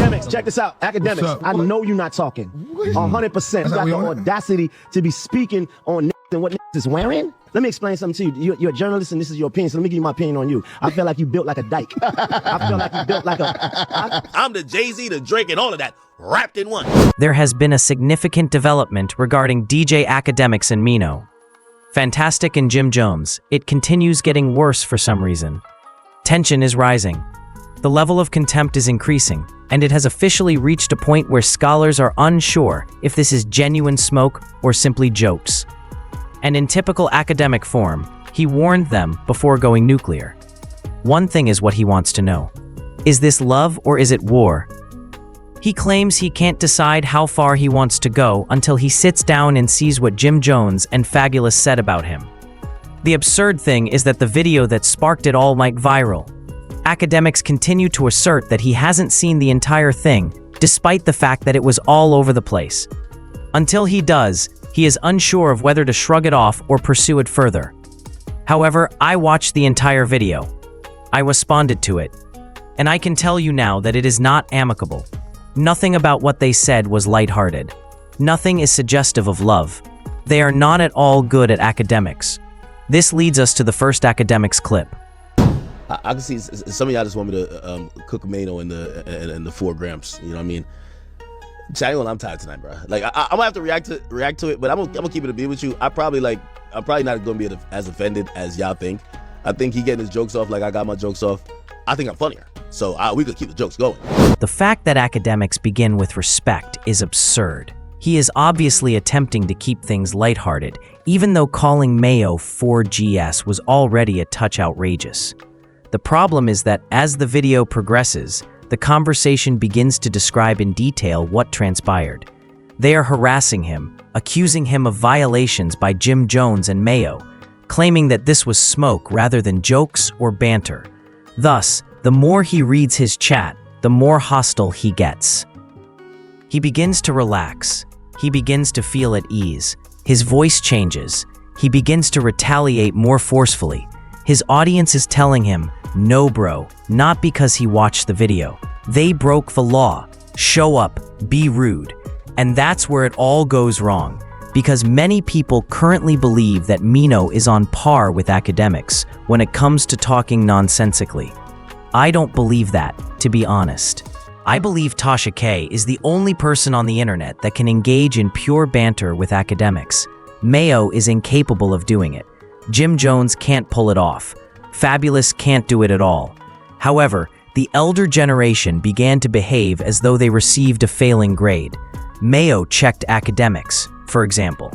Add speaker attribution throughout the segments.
Speaker 1: Academics, check this out. Academics, I know you're not talking. 100%. You got the audacity to be speaking on and what is wearing? Let me explain something to you. You're a journalist and this is your opinion, so let me give you my opinion on you. I feel like you built like a dyke. I feel like you built like I'm the Jay-Z, the Drake, and all of that wrapped in one.
Speaker 2: There has been a significant development regarding DJ Akademiks and Maino. Fantastic and Jim Jones, it continues getting worse for some reason. Tension is rising. The level of contempt is increasing, and it has officially reached a point where scholars are unsure if this is genuine smoke or simply jokes. And in typical academic form, he warned them before going nuclear. One thing is what he wants to know. Is this love or is it war? He claims he can't decide how far he wants to go until he sits down and sees what Jim Jones and Fabulous said about him. The absurd thing is that the video that sparked it all went viral. Academics continue to assert that he hasn't seen the entire thing, despite the fact that it was all over the place. Until he does, he is unsure of whether to shrug it off or pursue it further. However, I watched the entire video. I responded to it. And I can tell you now that it is not amicable. Nothing about what they said was lighthearted. Nothing is suggestive of love. They are not at all good at academics. This leads us to the first academics clip.
Speaker 1: I can see some of y'all just want me to cook Maino in the 4 grams. You know what I mean? I'm tired tonight, bro. Like I'm gonna have to react to it, but I'm gonna keep it a beat with you. I'm probably not gonna be as offended as y'all think. I think he getting his jokes off like I got my jokes off. I think I'm funnier, so we could keep the jokes going.
Speaker 2: The fact that academics begin with respect is absurd. He is obviously attempting to keep things lighthearted, even though calling Mayo 4GS was already a touch outrageous. The problem is that as the video progresses, the conversation begins to describe in detail what transpired. They are harassing him, accusing him of violations by Jim Jones and Mayo, claiming that this was smoke rather than jokes or banter. Thus, the more he reads his chat, the more hostile he gets. He begins to relax. He begins to feel at ease. His voice changes. He begins to retaliate more forcefully. His audience is telling him, "No, bro," not because he watched the video. They broke the law. Show up, be rude. And that's where it all goes wrong, because many people currently believe that Maino is on par with academics when it comes to talking nonsensically. I don't believe that, to be honest. I believe Tasha K is the only person on the internet that can engage in pure banter with academics. Mayo is incapable of doing it. Jim Jones can't pull it off. Fabulous can't do it at all. However, the elder generation began to behave as though they received a failing grade. Mayo checked academics, for example,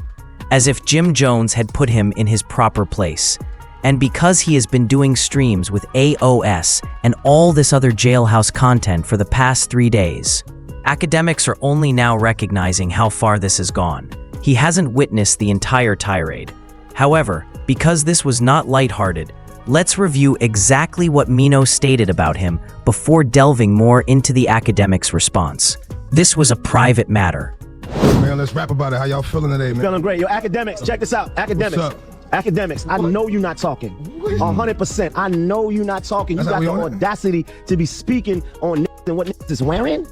Speaker 2: as if Jim Jones had put him in his proper place. And because he has been doing streams with AOS and all this other jailhouse content for the past 3 days, academics are only now recognizing how far this has gone. He hasn't witnessed the entire tirade. However, because this was not lighthearted, let's review exactly what Maino stated about him before delving more into the academics' response. This was a private matter.
Speaker 3: Man, let's rap about it. How y'all feeling today, man?
Speaker 1: Feeling great. Yo, academics, check this out. Academics.
Speaker 3: What's up?
Speaker 1: Academics, I know you're not talking. 100%. I know you're not talking. You got the audacity to be speaking on and what is wearing?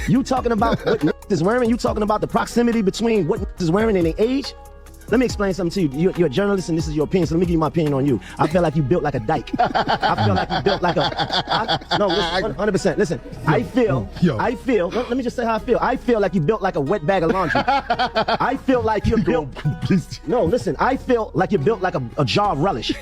Speaker 1: You talking about what is wearing? You talking about the proximity between what is wearing and the age? Let me explain something to you. You're a journalist and this is your opinion, so let me give you my opinion on you. I feel like you built like a dyke. I feel like you built like no, listen, 100%. Listen, I feel, let me just say how I feel. I feel like you built like a wet bag of laundry. I feel like you built, no, listen, I feel like you built like a jar of relish.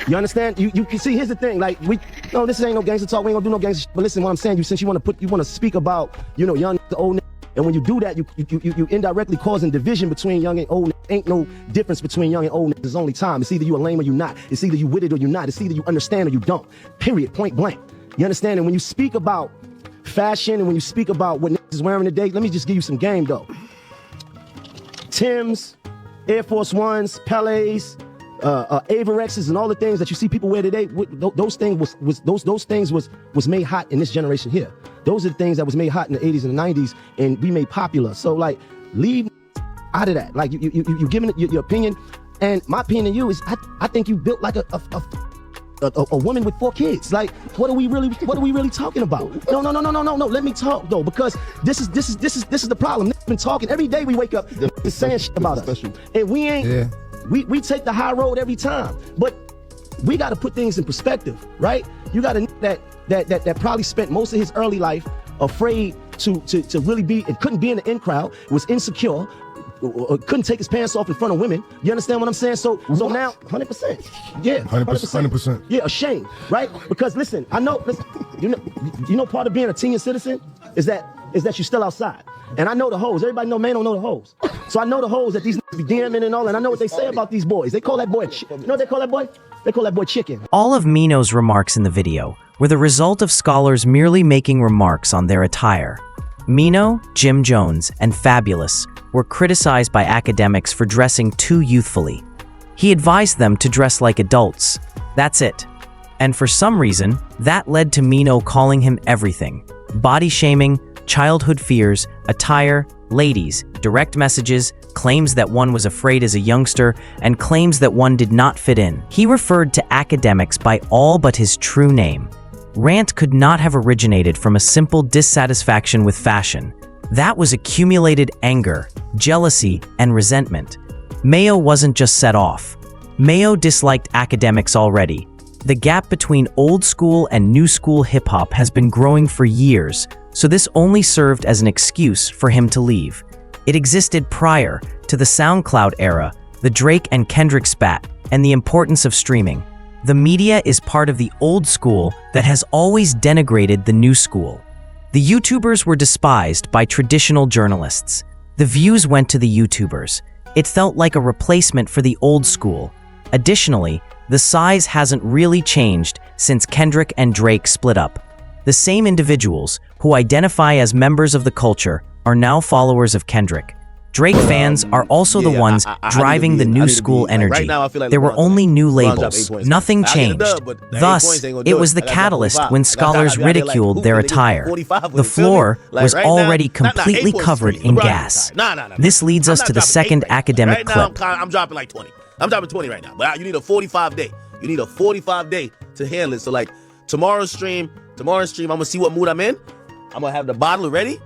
Speaker 1: You understand? You see, here's the thing, like, this ain't no gangster talk, we ain't gonna do no gangster shit, but listen, what I'm saying, since you wanna speak about, young, old, and when you do that, you indirectly causing division between young and old. Ain't no difference between young and old. There's only time. It's either you a lame or you not. It's either you with it or you not. It's either you understand or you don't. Period. Point blank. You understand? And when you speak about fashion and when you speak about what is wearing today, let me just give you some game though. Timbs, Air Force Ones, Pelés, Averexes, and all the things that you see people wear today. Those things was made hot in this generation here. Those are the things that was made hot in the 80s and the 90s and we made popular. So like, leave out of that. Like you giving it your opinion, and my opinion to you is I think you built like a a woman with 4 kids. Like, what are we really talking about? No. Let me talk though, because this is the problem. They've been talking every day. We wake up saying shit about us, and we ain't. Yeah. We take the high road every time, but we got to put things in perspective, right? You got to that probably spent most of his early life afraid to really be, and couldn't be in the in crowd, was insecure, couldn't take his pants off in front of women. You understand what I'm saying? So now, 100%, yeah,
Speaker 3: 100%,
Speaker 1: yeah, ashamed, right? Because listen, I know, you know, part of being a senior citizen is that you're still outside. And I know the hoes. Everybody know Maino know the hoes. So I know the hoes that these niggas be DMing and all, and I know what they say about these boys. They call that boy, you know what they call that boy? They call that boy chicken.
Speaker 2: All of Mino's remarks in the video were the result of scholars merely making remarks on their attire. Maino, Jim Jones, and Fabulous were criticized by academics for dressing too youthfully. He advised them to dress like adults. That's it. And for some reason, that led to Maino calling him everything. Body shaming, childhood fears, attire, ladies, direct messages, claims that one was afraid as a youngster, and claims that one did not fit in. He referred to academics by all but his true name. Rant could not have originated from a simple dissatisfaction with fashion. That was accumulated anger, jealousy, and resentment. Mayo wasn't just set off. Mayo disliked academics already. The gap between old school and new school hip-hop has been growing for years, so this only served as an excuse for him to leave. It existed prior to the SoundCloud era, the Drake and Kendrick spat, and the importance of streaming. The media is part of the old school that has always denigrated the new school. The YouTubers were despised by traditional journalists. The views went to the YouTubers. It felt like a replacement for the old school. Additionally, the size hasn't really changed since Kendrick and Drake split up. The same individuals, who identify as members of the culture, are now followers of Kendrick. Drake fans are also the ones driving the new school energy. There were only new labels. Nothing changed. Thus, it was the catalyst when scholars ridiculed their attire. The floor was already completely covered in gas. This leads us to the second academic clip.
Speaker 4: I'm dropping like 20. I'm dropping 20 right now, but you need a 45 day. You need a 45 day to handle it. So like tomorrow's stream, I'm gonna see what mood I'm in. I'm gonna have the bottle ready,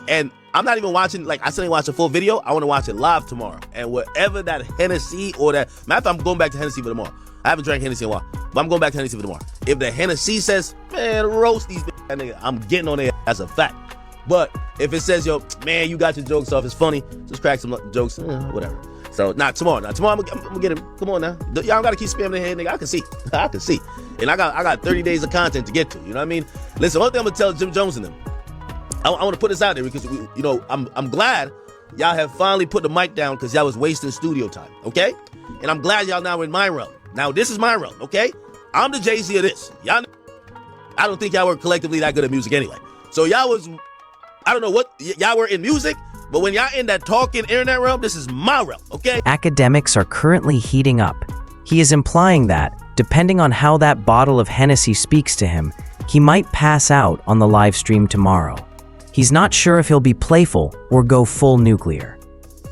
Speaker 4: and I'm not even watching, like I still ain't watch a full video. I want to watch it live tomorrow. And whatever that Hennessy or that, matter of fact, I'm going back to Hennessy for tomorrow. I haven't drank Hennessy in a while, but I'm going back to Hennessy for tomorrow. If the Hennessy says, man, roast these niggas, I'm getting on there. That's a fact. But if it says, yo, man, you got your jokes off, it's funny, just crack some jokes, whatever. So, tomorrow I'm gonna get him. Come on now. Y'all don't gotta keep spamming the head, nigga. I can see. And I got 30 days of content to get to, you know what I mean? Listen, one thing I'm gonna tell Jim Jones and them, I want to put this out there because, you know, I'm glad y'all have finally put the mic down because y'all was wasting studio time, okay? And I'm glad y'all now in my realm. Now, this is my realm, okay? I'm the Jay-Z of this. Y'all, I don't think y'all were collectively that good at music anyway. So y'all was, I don't know what, y'all were in music, but when y'all in that talking internet realm, this is my realm, okay?
Speaker 2: Academics are currently heating up. He is implying that, depending on how that bottle of Hennessy speaks to him, he might pass out on the live stream tomorrow. He's not sure if he'll be playful or go full nuclear.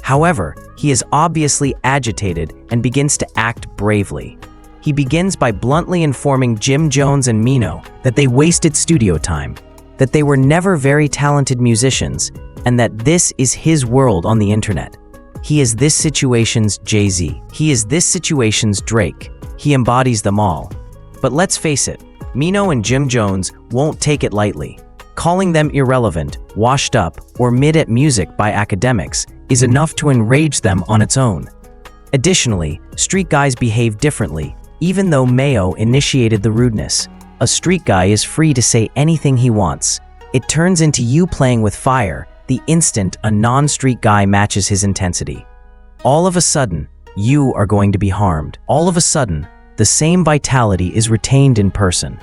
Speaker 2: However, he is obviously agitated and begins to act bravely. He begins by bluntly informing Jim Jones and Maino that they wasted studio time, that they were never very talented musicians, and that this is his world on the internet. He is this situation's Jay-Z. He is this situation's Drake. He embodies them all. But let's face it, Maino and Jim Jones won't take it lightly. Calling them irrelevant, washed up, or mid at music by academics is enough to enrage them on its own. Additionally, street guys behave differently, even though Mayo initiated the rudeness. A street guy is free to say anything he wants. It turns into you playing with fire the instant a non-street guy matches his intensity. All of a sudden, you are going to be harmed. All of a sudden, the same vitality is retained in person.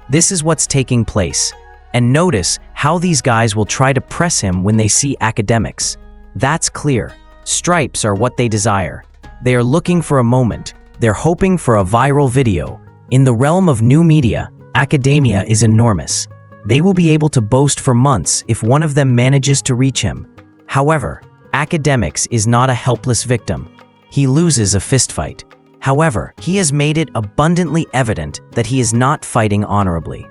Speaker 2: This is what's taking place. And notice how these guys will try to press him when they see academics. That's clear. Stripes are what they desire. They are looking for a moment. They're hoping for a viral video. In the realm of new media, academia is enormous. They will be able to boast for months if one of them manages to reach him. However, academics is not a helpless victim. He loses a fistfight. However, he has made it abundantly evident that he is not fighting honorably.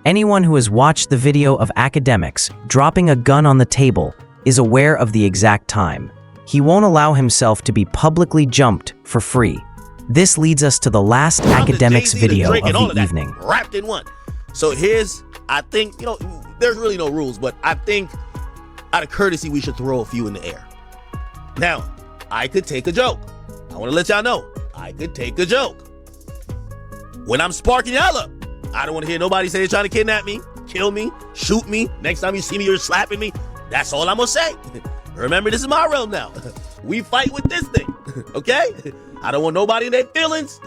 Speaker 2: Anyone who has watched the video of Akademiks dropping a gun on the table is aware of the exact time. He won't allow himself to be publicly jumped for free. This leads us to the last Akademiks video of the evening.
Speaker 4: Wrapped in one. So here's, I think, there's really no rules, but I think out of courtesy, we should throw a few in the air. Now, I could take a joke. I want to let y'all know, I could take a joke. When I'm sparking y'all up, I don't want to hear nobody say they're trying to kidnap me, kill me, shoot me. Next time you see me, you're slapping me. That's all I'm going to say. Remember, this is my realm now. We fight with this thing, okay? I don't want nobody in their feelings.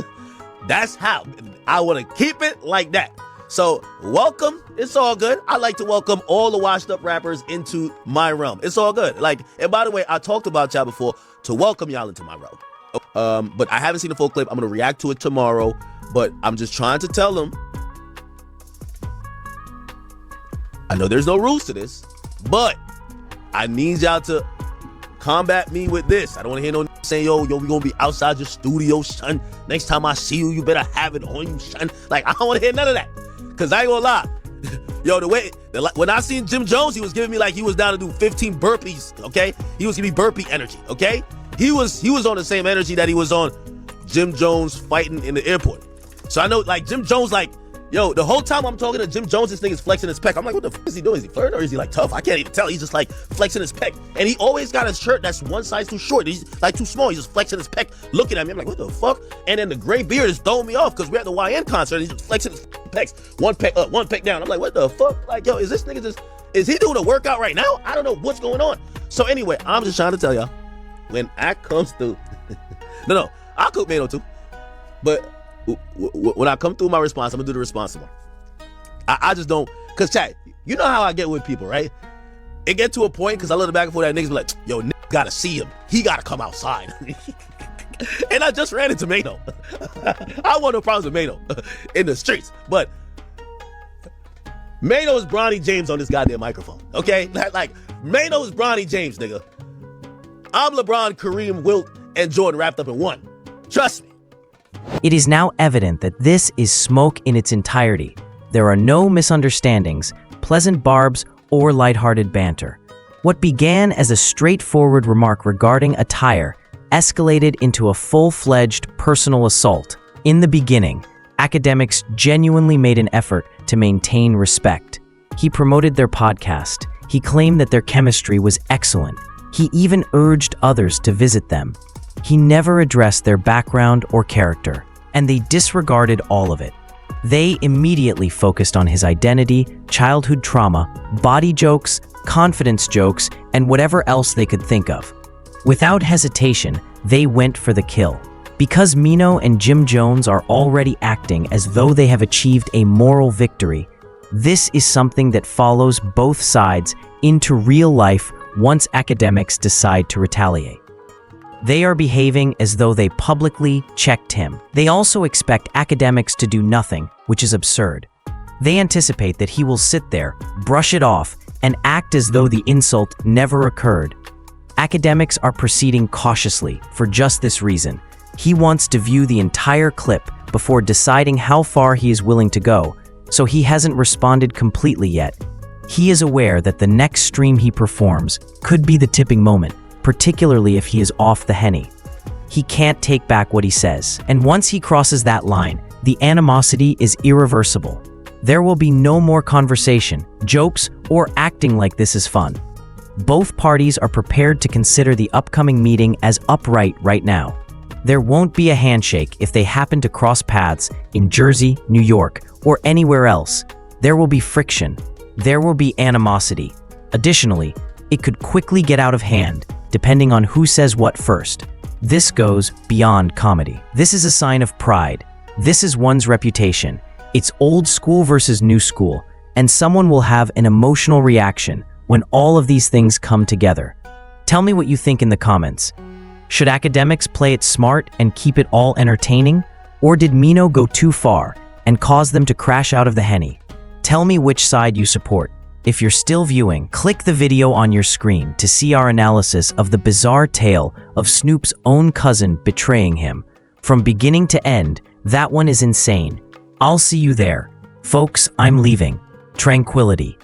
Speaker 4: That's how. I want to keep it like that. So, welcome. It's all good. I like to welcome all the washed up rappers into my realm. It's all good. And by the way, I talked about y'all before to welcome y'all into my realm. But I haven't seen the full clip. I'm going to react to it tomorrow. But I'm just trying to tell them, I know there's no rules to this, but I need y'all to combat me with this. I don't want to hear no saying, yo, we gonna be outside your studio, son. Next time I see you, you better have it on you, son. I don't want to hear none of that. Cause I ain't gonna lie. Yo, when I seen Jim Jones, he was giving me like he was down to do 15 burpees, okay? He was giving me burpee energy, okay? He was on the same energy that he was on Jim Jones fighting in the airport. So I know, Jim Jones, yo, the whole time I'm talking to Jim Jones, this thing is flexing his pec. I'm like, what the f is he doing? Is he flirting or is he tough? I can't even tell. He's just flexing his pec. And he always got a shirt that's one size too short. He's too small. He's just flexing his pec, looking at me. I'm like, what the fuck? And then the gray beard is throwing me off because we're at the YN concert and he's just flexing his pecs. One pec up, one pec down. I'm like, what the fuck? Yo, is this nigga is he doing a workout right now? I don't know what's going on. So anyway, I'm just trying to tell y'all, when Ak comes through, no, I'll cook Maino too. But when I come through my response, I'm gonna do the response tomorrow. I just don't, cause chat, you know how I get with people, right? It get to a point, cause I look back and forth that niggas be like, yo, niggas gotta see him. He gotta come outside. And I just ran into Maino. I want no problems with Maino in the streets, but Maino is Bronny James on this goddamn microphone, okay? Maino is Bronny James, nigga. I'm LeBron, Kareem, Wilt, and Jordan wrapped up in one. Trust me.
Speaker 2: It is now evident that this is smoke in its entirety. There are no misunderstandings, pleasant barbs, or lighthearted banter. What began as a straightforward remark regarding attire escalated into a full-fledged personal assault. In the beginning, Akademiks genuinely made an effort to maintain respect. He promoted their podcast. He claimed that their chemistry was excellent. He even urged others to visit them. He never addressed their background or character, and they disregarded all of it. They immediately focused on his identity, childhood trauma, body jokes, confidence jokes, and whatever else they could think of. Without hesitation, they went for the kill. Because Maino and Jim Jones are already acting as though they have achieved a moral victory, this is something that follows both sides into real life once Akademiks decide to retaliate. They are behaving as though they publicly checked him. They also expect Akademiks to do nothing, which is absurd. They anticipate that he will sit there, brush it off, and act as though the insult never occurred. Akademiks are proceeding cautiously for just this reason. He wants to view the entire clip before deciding how far he is willing to go, so he hasn't responded completely yet. He is aware that the next stream he performs could be the tipping moment, particularly if he is off the henny. He can't take back what he says, and once he crosses that line, the animosity is irreversible. There will be no more conversation, jokes, or acting like this is fun. Both parties are prepared to consider the upcoming meeting as upright right now. There won't be a handshake if they happen to cross paths in Jersey, New York, or anywhere else. There will be friction. There will be animosity. Additionally, it could quickly get out of hand, depending on who says what first. This goes beyond comedy. This is a sign of pride. This is one's reputation. It's old school versus new school, and someone will have an emotional reaction when all of these things come together. Tell me what you think in the comments. Should Akademiks play it smart and keep it all entertaining? Or did Maino go too far and cause them to crash out of the henny? Tell me which side you support. If you're still viewing, click the video on your screen to see our analysis of the bizarre tale of Snoop's own cousin betraying him. From beginning to end, that one is insane. I'll see you there. Folks, I'm leaving. Tranquility.